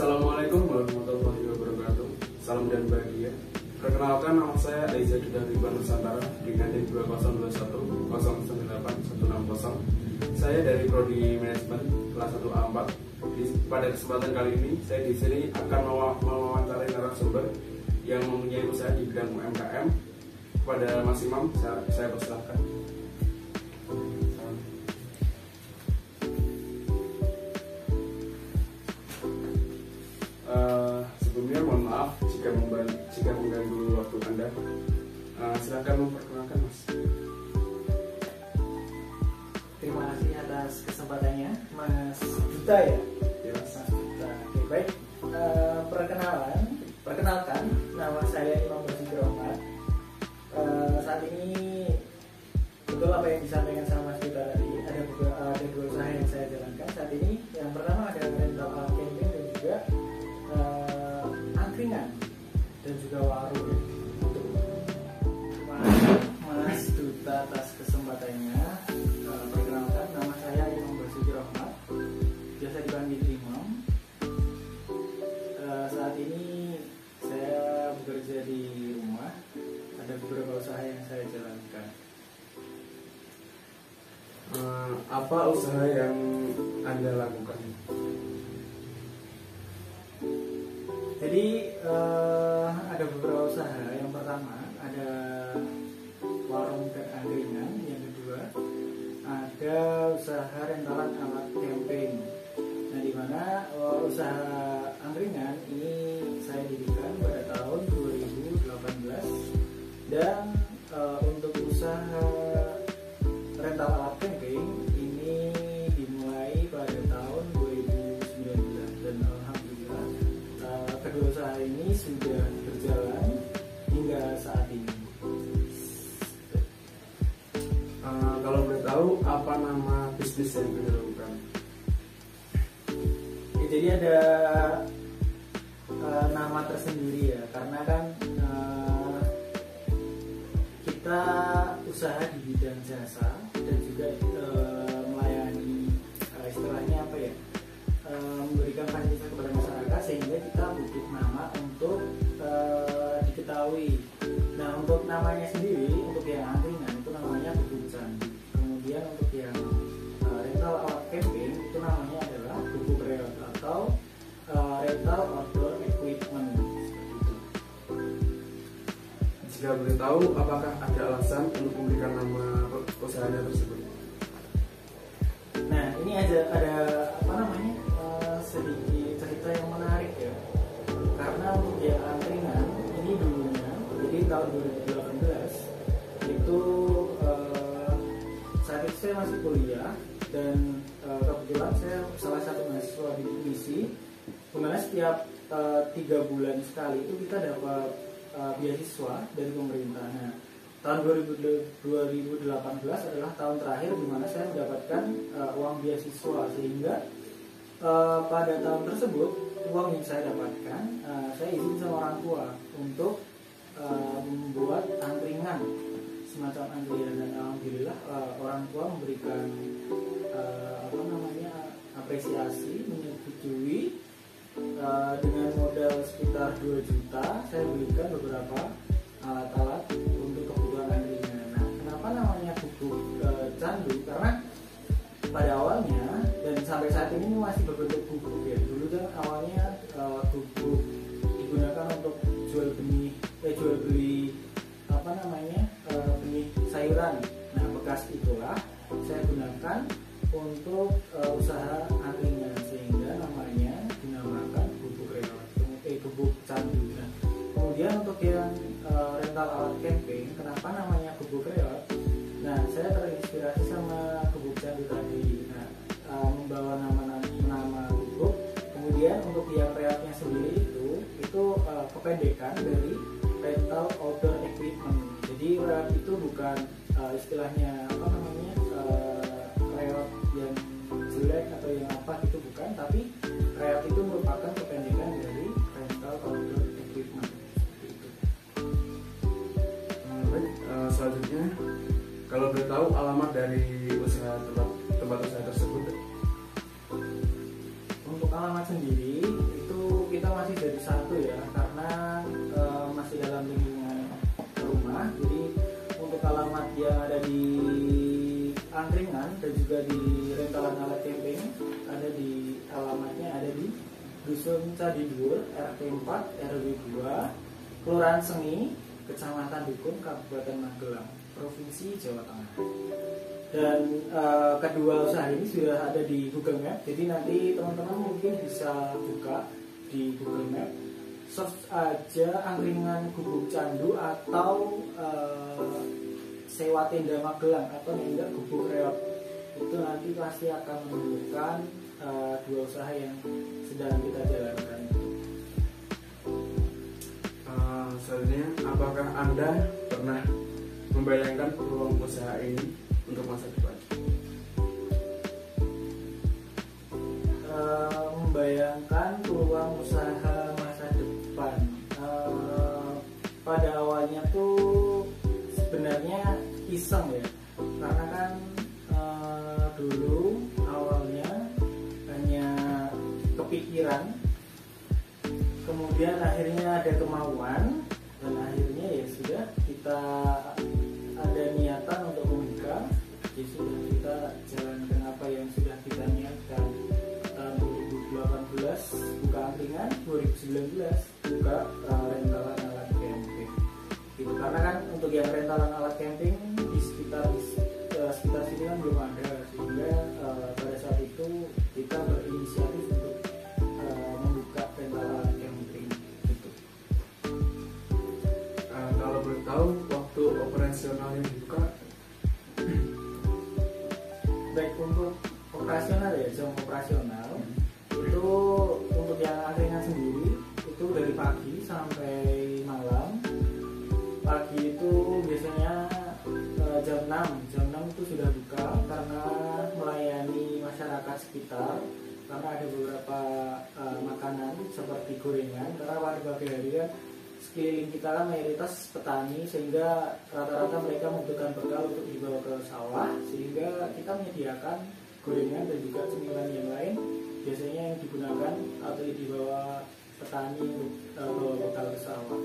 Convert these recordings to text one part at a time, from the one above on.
Assalamualaikum warahmatullahi wabarakatuh. Salam dan bahagia. Perkenalkan, nama saya Aiza Ridwan Nusantara dengan NIM 20210981160. Saya dari Prodi Manajemen kelas 1A4. Pada kesempatan kali ini, saya di sini akan mewawancarai narasumber yang mempunyai usaha di bidang UMKM. Kepada Mas Imam, saya persilahkan. Sebelumnya mohon maaf jika mengganggu waktu Anda. Silakan memperkenalkan, Mas. Terima kasih atas kesempatannya, Mas Duta ya. Mas. Mas Duta. Oke, baik. Perkenalkan, nama saya Imam Basuki Rahmat. Saat ini betul apa yang disampaikan sama Mas Duta tadi. Ada dua usaha yang saya jalankan saat ini. Yang pertama ada rental camping dan juga angkringan dan juga warung. Mas Duta atas kesempatannya. Perkenalkan, nama saya Imam Basuki Rahmat, biasa dipanggil Imam. Saat ini saya bekerja di rumah. Ada beberapa usaha yang saya jalankan. Apa usaha yang Anda lakukan? Jadi ada beberapa usaha. Yang pertama ada warung dan angkringan. Yang kedua ada usaha rentalan alat camping. Nah, di mana usaha angkringan ini saya dirikan pada tahun 2018 dan untuk usaha rental alat camping ini dimulai pada tahun 2019 dan alhamdulillah kedua usaha ini sudah berjalan hingga saat ini. Kalau boleh tahu, apa nama bisnis yang Anda lakukan? Ya, jadi ada nama tersendiri ya, karena kan kita usaha di bidang jasa dan juga melayani istilahnya apa ya, memberikan fasilitas kepada masyarakat, sehingga kita butuh nama untuk diketahui. Nah, untuk namanya sendiri, untuk yang angkringan itu namanya Gubuk Candi. Kemudian untuk yang rental alat camping itu namanya adalah Gubuk Reot atau rental outdoor equipment, seperti itu. Jika boleh tahu, apakah ada alasan untuk memberikan nama usahanya tersebut? Nah, ini ada apa namanya, sedikit cerita yang menarik ya. Karena untuk yang angkringan ini dulunya, jadi tahun 2018 itu saat itu saya masih kuliah dan kebetulan saya salah satu mahasiswa di UISI, dimana setiap 3 bulan sekali itu kita dapat beasiswa dari pemerintah. Nah, tahun 2018 adalah tahun terakhir di mana saya mendapatkan uang beasiswa, sehingga pada tahun tersebut uang yang saya dapatkan saya izin sama orang tua untuk membuat angkringan, semacam angkringan, dan alhamdulillah orang tua memberikan apa namanya, apresiasi, menyetujui. Dengan modal sekitar 2 juta saya belikan beberapa alat-alat untuk kebutuhan angkringan. Nah, kenapa namanya Gubuk Candu? Karena pada awalnya dan sampai saat ini masih berbentuk gubuk ya. Dulu kan awalnya gubuk digunakan untuk jual beli apa namanya, benih sayuran. Nah, bekas itulah saya gunakan untuk usaha angkringan, sehingga namanya dinamakan Gubuk Reot, Gubuk Candu. Nah, kemudian untuk yang rental alat camping, kenapa namanya Gubuk Reot? Nah, saya terinspirasi sama Gubuk Candu tadi. Nah, membawa nama gubuk. Kemudian untuk yang reotnya sendiri itu kependekan dari rental outdoor equipment. Jadi reot itu bukan istilahnya apa namanya, reot yang jelek atau yang apa gitu, bukan, tapi reot itu merupakan kependekan dari rental outdoor equipment. Itu. Baik, selanjutnya, kalau boleh tahu alamat dari tempat usaha tersebut? Untuk alamat sendiri itu juga di rentalan alat camping, ada di alamatnya ada di Dusun Cadidur, RT 4 RW 2, Kelurahan Sengi, Kecamatan Dukun, Kabupaten Magelang, Provinsi Jawa Tengah. Dan kedua usaha ini sudah ada di Google Map, jadi nanti teman-teman mungkin bisa buka di Google Map, search aja angkringan Gubuk Candu atau sewa tenda Magelang atau enggak Gubuk Reot. Itu nanti pasti akan menemukan dua usaha yang sedang kita jalankan. Selanjutnya, apakah Anda pernah membayangkan peluang usaha ini untuk masa depan? Membayangkan peluang usaha masa depan, pada awalnya tuh sebenarnya iseng ya, karena kan dulu awalnya hanya kepikiran, kemudian akhirnya ada kemauan, dan akhirnya ya sudah kita ada niatan untuk membuka, ya sudah kita jalankan apa yang sudah kita niatkan. Tahun 2018 buka angkringan, 2019 buka rentalan alat camping gitu. Karena kan untuk yang rentalan alat camping di sekitar sini kan belum ada, sehingga pada saat itu kita berinisiatif untuk membuka rentalan alat camping gitu. Kalau boleh tahu waktu operasionalnya dibuka? Baik, untuk operasional ya, jam operasional itu untuk yang angkringan sendiri itu dari pagi sampai malam. Pagi itu biasanya jam 6 itu sudah buka karena melayani masyarakat sekitar, karena ada beberapa makanan seperti gorengan, karena warga hari kan sekeliling kita kan mayoritas petani, sehingga rata-rata mereka membutuhkan bekal untuk dibawa ke sawah, sehingga kita menyediakan gorengan dan juga cemilan yang lain biasanya yang digunakan atau dibawa petani untuk bawa bekal ke sawah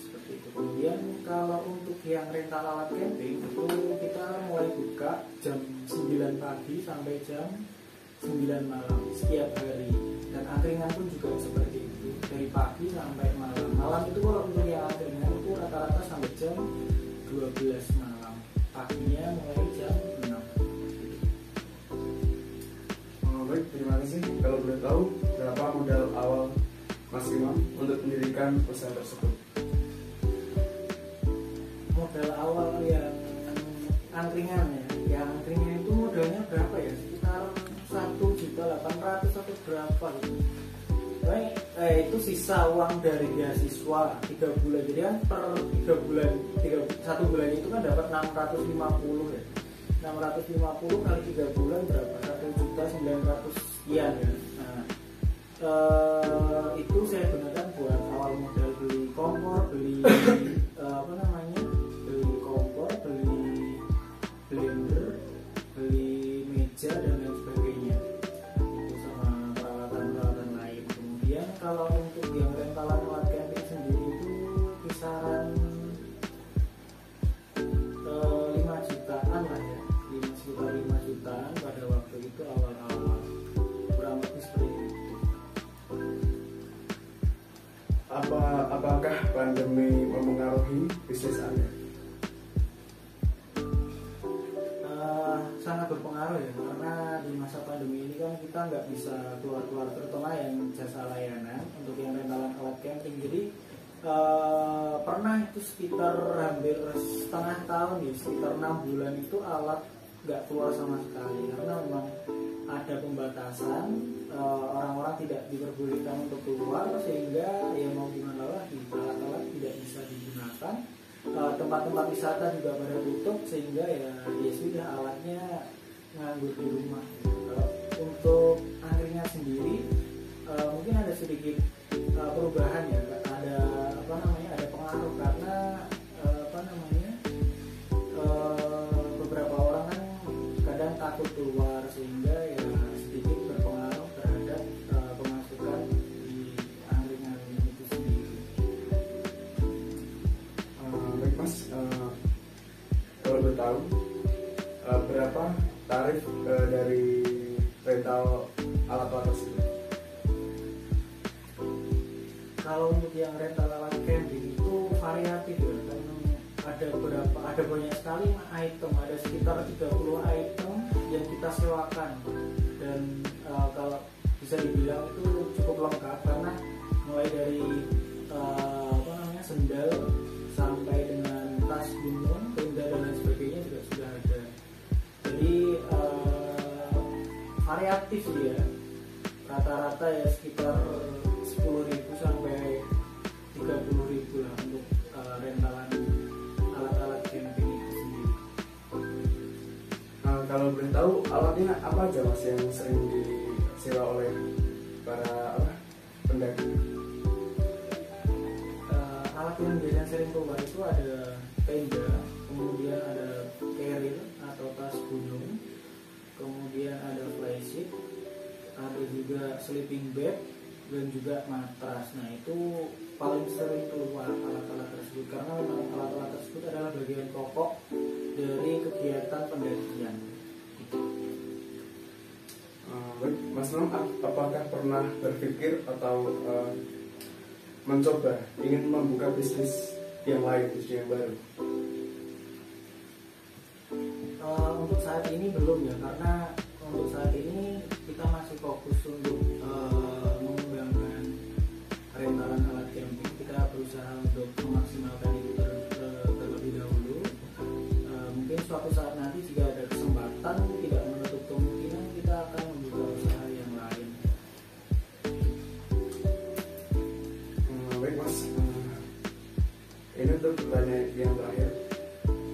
seperti itu. Kemudian kalau untuk yang rental alat camping itu kita mulai buka jam 9 pagi sampai jam 9 malam setiap hari, dan angkringan pun juga seperti itu dari pagi sampai malam. Malam itu kalau untuk yang angkringan itu rata-rata sampai jam 12 malam, paginya mulai jam 6. Baik, terima kasih. Kalau boleh tahu berapa modal awal Mas Imam untuk mendirikan usaha tersebut? Modal awal yang angkringan ya, yang angkringan itu modalnya berapa ya? Sekitar 1.800.000 atau berapa gitu. Itu sisa uang dari beasiswa 3 bulan. Jadi kan per 3 bulan, 1 bulan itu kan dapat 650 ya. 650 kali 3 bulan berapa? 1.900.000 sekian ya. Nah, itu saya gunakan buat awal modal beli kompor, beli beli kompor, beli blender, beli meja dan lain sebagainya. Itu sama peralatan-peralatan lain. Kemudian kalau untuk yang rentalan alat camping sendiri itu kisaran 5 jutaan lah ya, 5 jutaan pada waktu itu awal-awal, kurang lebih seperti itu. Apakah pandemi mempengaruhi bisnis Anda? Sangat berpengaruh ya, karena di masa pandemi ini kan kita nggak bisa keluar-keluar, terutama yang jasa layanan untuk yang rentalan alat camping. Jadi pernah itu sekitar hampir setengah tahun ya, sekitar 6 bulan itu alat nggak keluar sama sekali, karena memang ada pembatasan, orang-orang tidak diperbolehkan untuk keluar, sehingga ya mau gimana lagi, alat-alat tidak bisa digunakan. Tempat-tempat wisata juga pada tutup, sehingga ya sudah alatnya nganggur di rumah. Untuk angkringan sendiri mungkin ada sedikit perubahan ya, ada ada pengaruh, karena beberapa orang kan kadang takut keluar, sehingga ya sedikit berpengaruh terhadap pemasukan di angkringan itu sendiri. Baik Mas, kalau boleh tahu berapa tarif untuk yang rental alat camping itu variatif ya, karena ada banyak sekali item, ada sekitar 30 item yang kita sewakan, dan kalau bisa dibilang itu cukup lengkap karena mulai dari sendal sampai dengan tas gunung, tenda dan lain sebagainya juga sudah ada. Jadi variatif ya, rata-rata ya sekitar 10.000 sampai 30.000 lah untuk rentalan alat-alat camping itu sendiri. Kalau boleh tahu alatnya apa aja mas yang sering disewa oleh para pendaki? Alat yang biasanya sering keluar itu ada tenda, kemudian ada carrier atau tas gunung, kemudian ada flysheet, ada juga sleeping bag, dan juga matras. Nah itu paling sering keluar alat-alat tersebut karena memang alat-alat tersebut adalah bagian pokok dari kegiatan pendakian. Mas Nom, apakah pernah berpikir atau mencoba ingin membuka bisnis yang lain, bisnis yang baru? Untuk saat ini belum ya, karena untuk saat ini kita masih fokus untuk mengembangkan rentalan alat camping. Kita berusaha untuk memaksimalkan itu terlebih dahulu. Mungkin suatu saat nanti jika ada kesempatan, tidak menutup kemungkinan kita akan membuka usaha yang lain. Baik mas, ini untuk pertanyaan yang terakhir.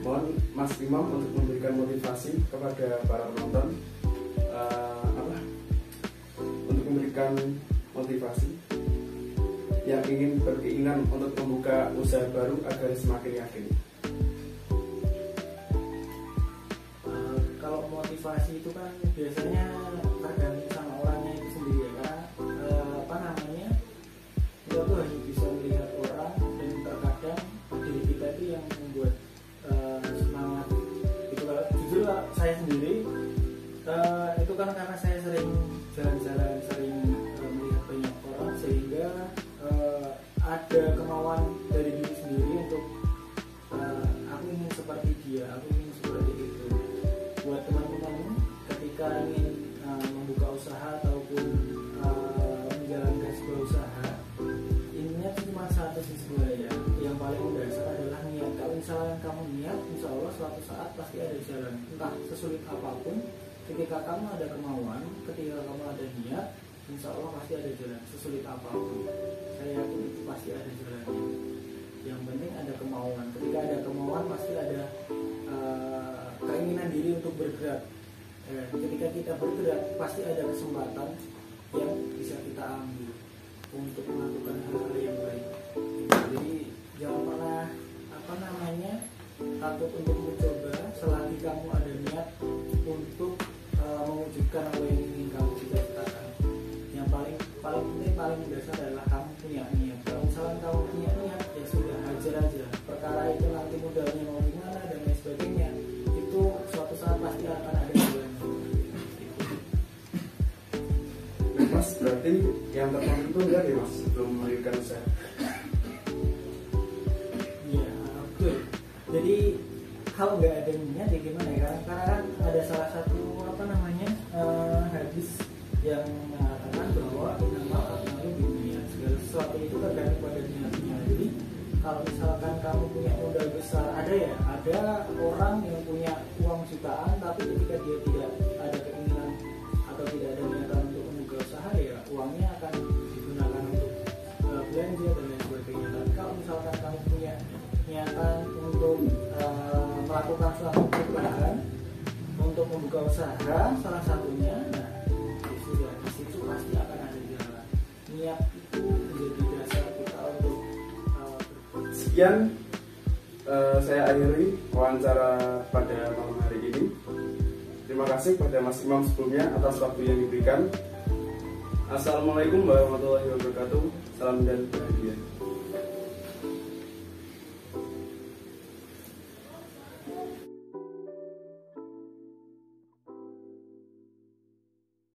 Mohon Mas Imam untuk memberikan motivasi kepada para penonton, untuk memberikan motivasi yang ingin berkeinginan untuk membuka usaha baru agar semakin yakin. Kalau motivasi itu kan biasanya tergantung sama orangnya itu sendiri ya, karena kita tuh hanya bisa melihat orang, dan terkadang diri kita itu yang membuat semangat itu. Jujur saya sendiri itu kan karena saya sering jalan-jalan, sering melihat banyak orang, sehingga ada kemauan dari diri sendiri untuk aku ingin seperti dia, aku ingin seperti itu. Buat teman-teman ketika ingin membuka usaha ataupun menjalankan sebuah usaha, intinya cuma satu sih sebenarnya, yang paling mendasar adalah niat. Kalau misalnya kamu niat, insya Allah suatu saat pasti ada jalan. Entah sesulit apapun, ketika kamu ada kemauan, ketika kamu ada niat, insya Allah pasti ada jalan. Sesulit apapun, saya yakin itu pasti ada jalannya. Yang penting ada kemauan. Ketika ada kemauan pasti ada keinginan diri untuk bergerak. Ketika kita bergerak pasti ada kesempatan yang bisa kita ambil untuk melakukan hal-hal yang baik. Jadi jangan pernah takut untuk mencoba selagi kamu ada niat untuk mewujudkan apa yang ingin kamu cita-citakan. Yang paling penting, paling mendasar adalah kamu punya niat. Kalau misalnya kamu punya niat, ya sudah, hajar aja. Perkara itu nanti modalnya mau gimana dan lain sebagainya, itu suatu saat pasti akan ada jalan. Mas, berarti yang terpenting itu enggak ya mas sebelum mendirikan usaha? Iya, betul. Jadi kalau nggak ada niat ya gimana ya? Karena kan ada salah satu hadis yang mengatakan bahwa innamal a'malu binniyat, segala sesuatu itu tergantung pada niatnya. Jadi kalau misalkan kamu punya modal besar, ada orang yang punya uang jutaan, tapi ketika dia tidak ada keinginan atau tidak ada niatan untuk membuka usaha, ya uangnya akan digunakan untuk belanja dan lain sebagainya. Tapi kalau misalkan kamu punya niatan untuk melakukan suatu perubahan, untuk membuka usaha salah satunya, nah sudah di situ pasti akan ada jalan. Niat itu menjadi dasar kita untuk sekian saya akhiri wawancara pada malam hari ini. Terima kasih kepada Mas Imam sebelumnya atas waktu yang diberikan. Assalamualaikum warahmatullahi wabarakatuh. Salam dan bahagia.